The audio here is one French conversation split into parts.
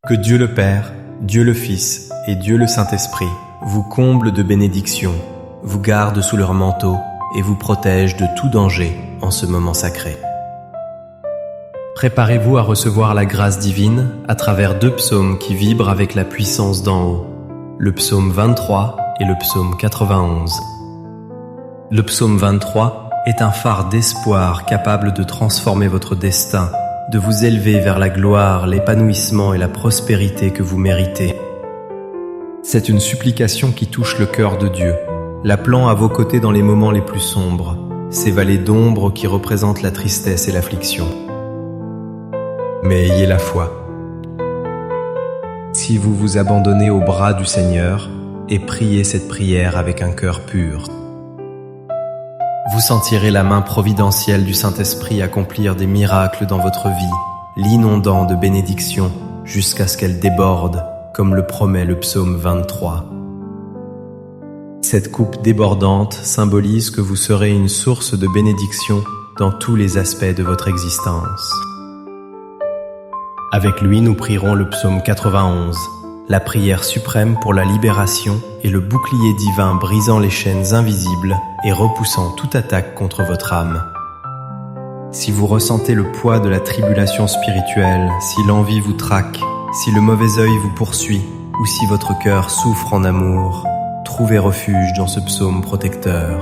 Que Dieu le Père, Dieu le Fils et Dieu le Saint-Esprit vous comblent de bénédictions, vous gardent sous leur manteau et vous protègent de tout danger en ce moment sacré. Préparez-vous à recevoir la grâce divine à travers 2 psaumes qui vibrent avec la puissance d'en haut, le psaume 23 et le psaume 91. Le psaume 23 est un phare d'espoir capable de transformer votre destin, de vous élever vers la gloire, l'épanouissement et la prospérité que vous méritez. C'est une supplication qui touche le cœur de Dieu, l'appelant à vos côtés dans les moments les plus sombres, ces vallées d'ombre qui représentent la tristesse et l'affliction. Mais ayez la foi. Si vous vous abandonnez aux bras du Seigneur et priez cette prière avec un cœur pur, vous sentirez la main providentielle du Saint-Esprit accomplir des miracles dans votre vie, l'inondant de bénédictions jusqu'à ce qu'elle déborde, comme le promet le psaume 23. Cette coupe débordante symbolise que vous serez une source de bénédiction dans tous les aspects de votre existence. Avec lui, nous prierons le psaume 91, la prière suprême pour la libération et le bouclier divin brisant les chaînes invisibles et repoussant toute attaque contre votre âme. Si vous ressentez le poids de la tribulation spirituelle, si l'envie vous traque, si le mauvais œil vous poursuit, ou si votre cœur souffre en amour, trouvez refuge dans ce psaume protecteur.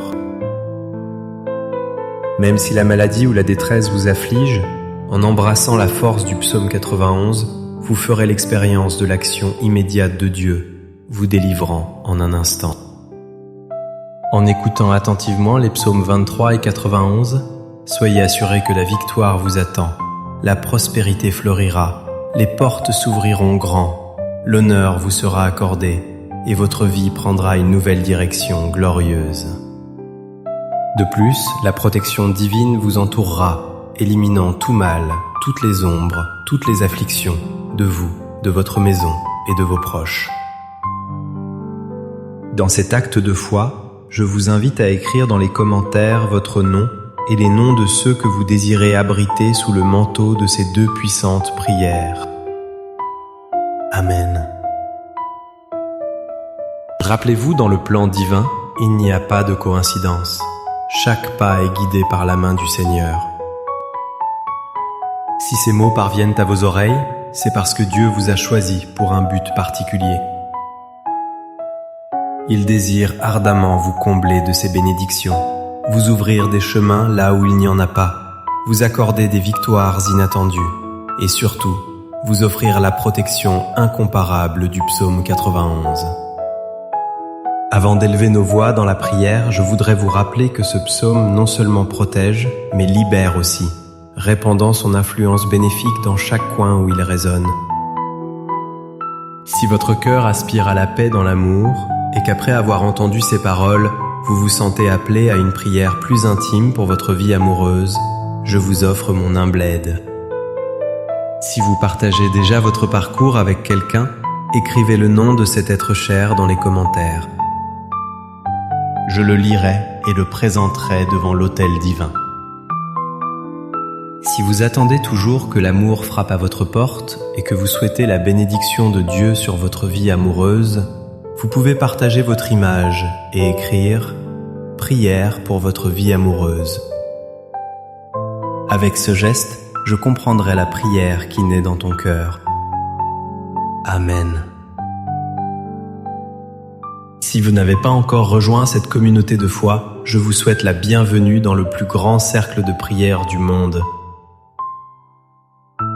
Même si la maladie ou la détresse vous afflige, en embrassant la force du psaume 91, vous ferez l'expérience de l'action immédiate de Dieu, vous délivrant en un instant. En écoutant attentivement les psaumes 23 et 91, soyez assurés que la victoire vous attend, la prospérité fleurira, les portes s'ouvriront grand, l'honneur vous sera accordé et votre vie prendra une nouvelle direction glorieuse. De plus, la protection divine vous entourera, éliminant tout mal, toutes les ombres, toutes les afflictions, de vous, de votre maison et de vos proches. Dans cet acte de foi, je vous invite à écrire dans les commentaires votre nom et les noms de ceux que vous désirez abriter sous le manteau de ces 2 puissantes prières. Amen. Rappelez-vous, dans le plan divin, il n'y a pas de coïncidence. Chaque pas est guidé par la main du Seigneur. Si ces mots parviennent à vos oreilles, c'est parce que Dieu vous a choisi pour un but particulier. Il désire ardemment vous combler de ses bénédictions, vous ouvrir des chemins là où il n'y en a pas, vous accorder des victoires inattendues et surtout, vous offrir la protection incomparable du psaume 91. Avant d'élever nos voix dans la prière, je voudrais vous rappeler que ce psaume non seulement protège, mais libère aussi, répandant son influence bénéfique dans chaque coin où il résonne. Si votre cœur aspire à la paix dans l'amour, et qu'après avoir entendu ces paroles, vous vous sentez appelé à une prière plus intime pour votre vie amoureuse, je vous offre mon humble aide. Si vous partagez déjà votre parcours avec quelqu'un, écrivez le nom de cet être cher dans les commentaires. Je le lirai et le présenterai devant l'autel divin. Si vous attendez toujours que l'amour frappe à votre porte et que vous souhaitez la bénédiction de Dieu sur votre vie amoureuse, vous pouvez partager votre image et écrire « Prière pour votre vie amoureuse ». Avec ce geste, je comprendrai la prière qui naît dans ton cœur. Amen. Si vous n'avez pas encore rejoint cette communauté de foi, je vous souhaite la bienvenue dans le plus grand cercle de prière du monde.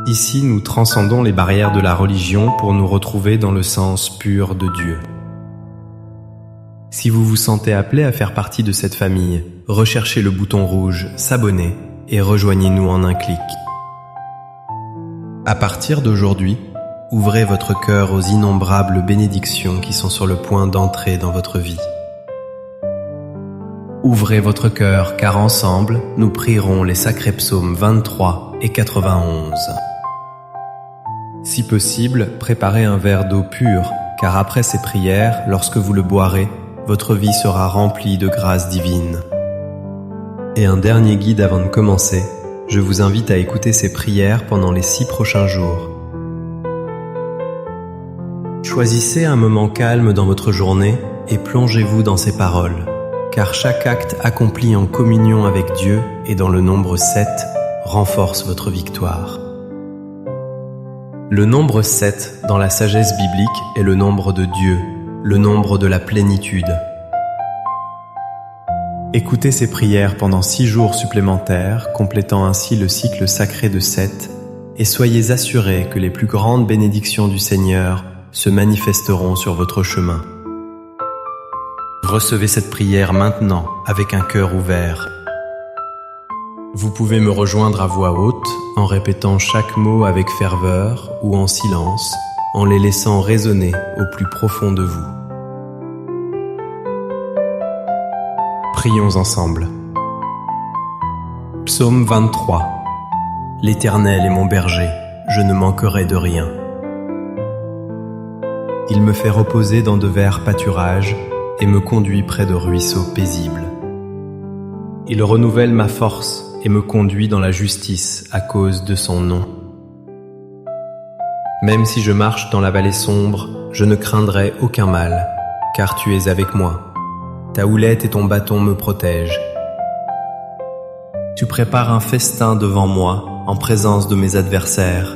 Ici, nous transcendons les barrières de la religion pour nous retrouver dans le sens pur de Dieu. Si vous vous sentez appelé à faire partie de cette famille, recherchez le bouton rouge « S'abonner » et rejoignez-nous en un clic. À partir d'aujourd'hui, ouvrez votre cœur aux innombrables bénédictions qui sont sur le point d'entrer dans votre vie. Ouvrez votre cœur, car ensemble, nous prierons les sacrés psaumes 23 et 91. Si possible, préparez un verre d'eau pure, car après ces prières, lorsque vous le boirez, votre vie sera remplie de grâce divine. Et un dernier guide avant de commencer, je vous invite à écouter ces prières pendant les 6 prochains jours. Choisissez un moment calme dans votre journée et plongez-vous dans ces paroles, car chaque acte accompli en communion avec Dieu et dans le nombre 7 renforce votre victoire. Le nombre 7 dans la sagesse biblique est le nombre de Dieu, le nombre de la plénitude. Écoutez ces prières pendant 6 jours supplémentaires, complétant ainsi le cycle sacré de 7, et soyez assurés que les plus grandes bénédictions du Seigneur se manifesteront sur votre chemin. Recevez cette prière maintenant avec un cœur ouvert. Vous pouvez me rejoindre à voix haute en répétant chaque mot avec ferveur ou en silence, en les laissant résonner au plus profond de vous. Prions ensemble. Psaume 23. L'Éternel est mon berger, je ne manquerai de rien. Il me fait reposer dans de verts pâturages et me conduit près de ruisseaux paisibles. Il renouvelle ma force et me conduit dans la justice à cause de son nom. Même si je marche dans la vallée sombre, je ne craindrai aucun mal, car tu es avec moi. Ta houlette et ton bâton me protègent. Tu prépares un festin devant moi, en présence de mes adversaires.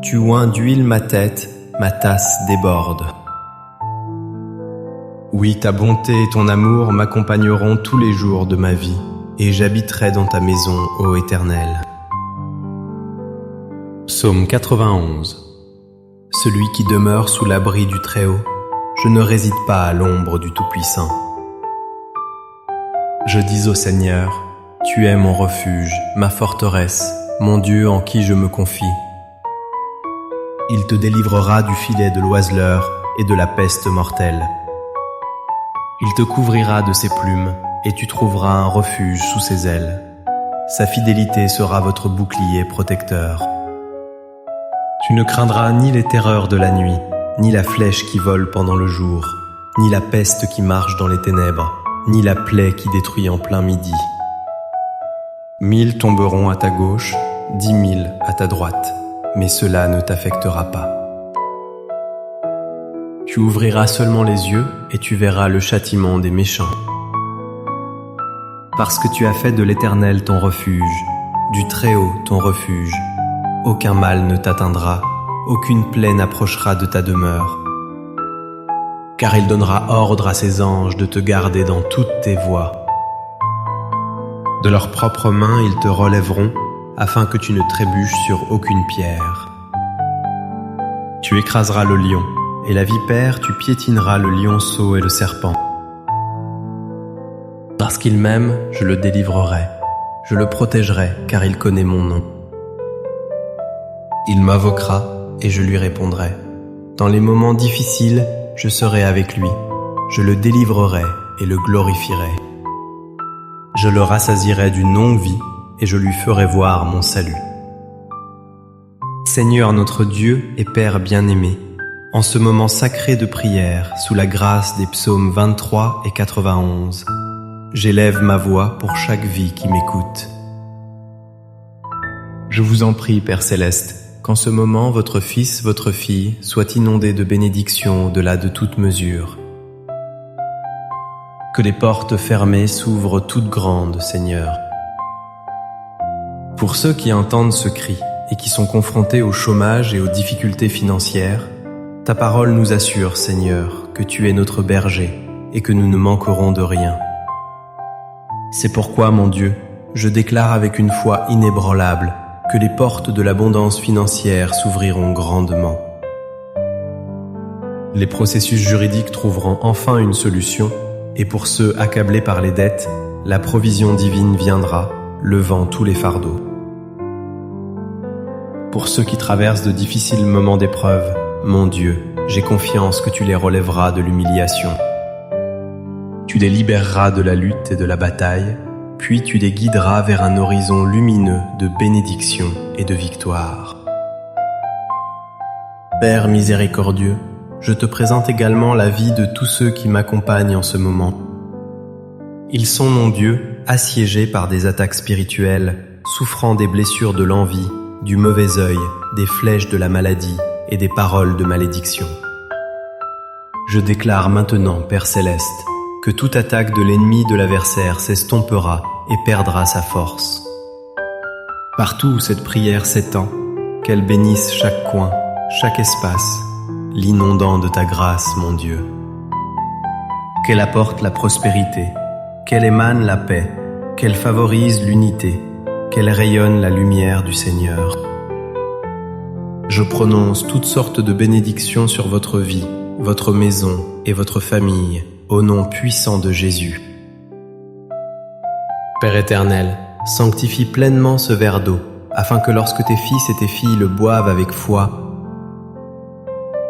Tu oins d'huile ma tête, ma tasse déborde. Oui, ta bonté et ton amour m'accompagneront tous les jours de ma vie, et j'habiterai dans ta maison, ô Éternel. Psaume 91. Celui qui demeure sous l'abri du Très-Haut, je ne réside pas à l'ombre du Tout-Puissant. Je dis au Seigneur, tu es mon refuge, ma forteresse, mon Dieu en qui je me confie. Il te délivrera du filet de l'oiseleur et de la peste mortelle. Il te couvrira de ses plumes, et tu trouveras un refuge sous ses ailes. Sa fidélité sera votre bouclier protecteur. Tu ne craindras ni les terreurs de la nuit, ni la flèche qui vole pendant le jour, ni la peste qui marche dans les ténèbres, ni la plaie qui détruit en plein midi. 1000 tomberont à ta gauche, 10 000 à ta droite, mais cela ne t'affectera pas. Tu ouvriras seulement les yeux et tu verras le châtiment des méchants. Parce que tu as fait de l'Éternel ton refuge, du Très-Haut ton refuge, aucun mal ne t'atteindra, aucune plaie n'approchera de ta demeure. Car il donnera ordre à ses anges de te garder dans toutes tes voies. De leurs propres mains ils te relèveront, afin que tu ne trébuches sur aucune pierre. Tu écraseras le lion, et la vipère tu piétineras le lionceau et le serpent. Parce qu'il m'aime, je le délivrerai, je le protégerai, car il connaît mon nom. Il m'invoquera, et je lui répondrai. Dans les moments difficiles, je serai avec lui, je le délivrerai et le glorifierai. Je le rassasierai d'une longue vie, et je lui ferai voir mon salut. Seigneur notre Dieu et Père bien-aimé, en ce moment sacré de prière, sous la grâce des psaumes 23 et 91, j'élève ma voix pour chaque vie qui m'écoute. Je vous en prie, Père Céleste, qu'en ce moment votre fils, votre fille, soit inondé de bénédictions au-delà de toute mesure. Que les portes fermées s'ouvrent toutes grandes, Seigneur. Pour ceux qui entendent ce cri et qui sont confrontés au chômage et aux difficultés financières, ta parole nous assure, Seigneur, que tu es notre berger et que nous ne manquerons de rien. C'est pourquoi, mon Dieu, je déclare avec une foi inébranlable que les portes de l'abondance financière s'ouvriront grandement. Les processus juridiques trouveront enfin une solution, et pour ceux accablés par les dettes, la provision divine viendra, levant tous les fardeaux. Pour ceux qui traversent de difficiles moments d'épreuve, mon Dieu, j'ai confiance que tu les relèveras de l'humiliation. Tu les libéreras de la lutte et de la bataille, puis tu les guideras vers un horizon lumineux de bénédiction et de victoire. Père miséricordieux, je te présente également la vie de tous ceux qui m'accompagnent en ce moment. Ils sont, mon Dieu, assiégés par des attaques spirituelles, souffrant des blessures de l'envie, du mauvais œil, des flèches de la maladie et des paroles de malédiction. Je déclare maintenant, Père Céleste, que toute attaque de l'ennemi de l'adversaire s'estompera et perdra sa force. Partout où cette prière s'étend, qu'elle bénisse chaque coin, chaque espace, l'inondant de ta grâce, mon Dieu. Qu'elle apporte la prospérité, qu'elle émane la paix, qu'elle favorise l'unité, qu'elle rayonne la lumière du Seigneur. Je prononce toutes sortes de bénédictions sur votre vie, votre maison et votre famille, au nom puissant de Jésus. Père éternel, sanctifie pleinement ce verre d'eau, afin que lorsque tes fils et tes filles le boivent avec foi,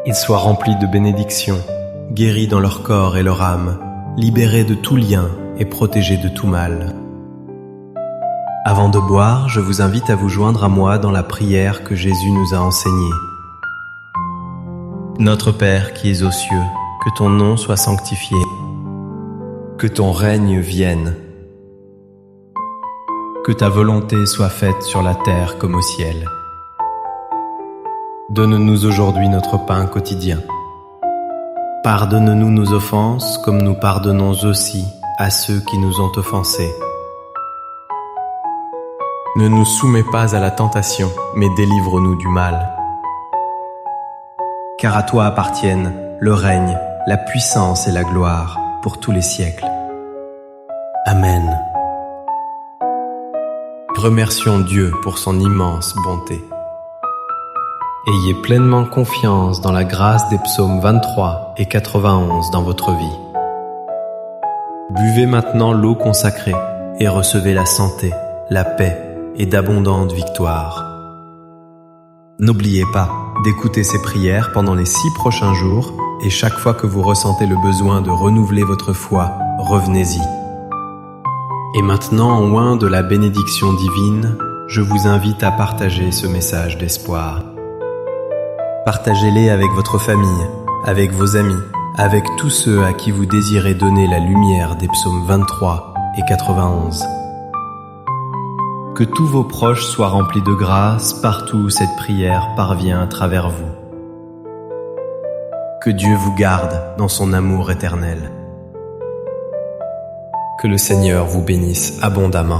il soit rempli de bénédictions, guéris dans leur corps et leur âme, libérés de tout lien et protégés de tout mal. Avant de boire, je vous invite à vous joindre à moi dans la prière que Jésus nous a enseignée. Notre Père qui es aux cieux, que ton nom soit sanctifié, que ton règne vienne, que ta volonté soit faite sur la terre comme au ciel. Donne-nous aujourd'hui notre pain quotidien. Pardonne-nous nos offenses comme nous pardonnons aussi à ceux qui nous ont offensés. Ne nous soumets pas à la tentation, mais délivre-nous du mal. Car à toi appartiennent le règne, la puissance et la gloire pour tous les siècles. Amen. Remercions Dieu pour son immense bonté. Ayez pleinement confiance dans la grâce des psaumes 23 et 91 dans votre vie. Buvez maintenant l'eau consacrée et recevez la santé, la paix et d'abondantes victoires. N'oubliez pas d'écouter ces prières pendant les 6 prochains jours et chaque fois que vous ressentez le besoin de renouveler votre foi, revenez-y. Et maintenant, loin de la bénédiction divine, je vous invite à partager ce message d'espoir. Partagez-les avec votre famille, avec vos amis, avec tous ceux à qui vous désirez donner la lumière des psaumes 23 et 91. Que tous vos proches soient remplis de grâce partout où cette prière parvient à travers vous. Que Dieu vous garde dans son amour éternel. Que le Seigneur vous bénisse abondamment.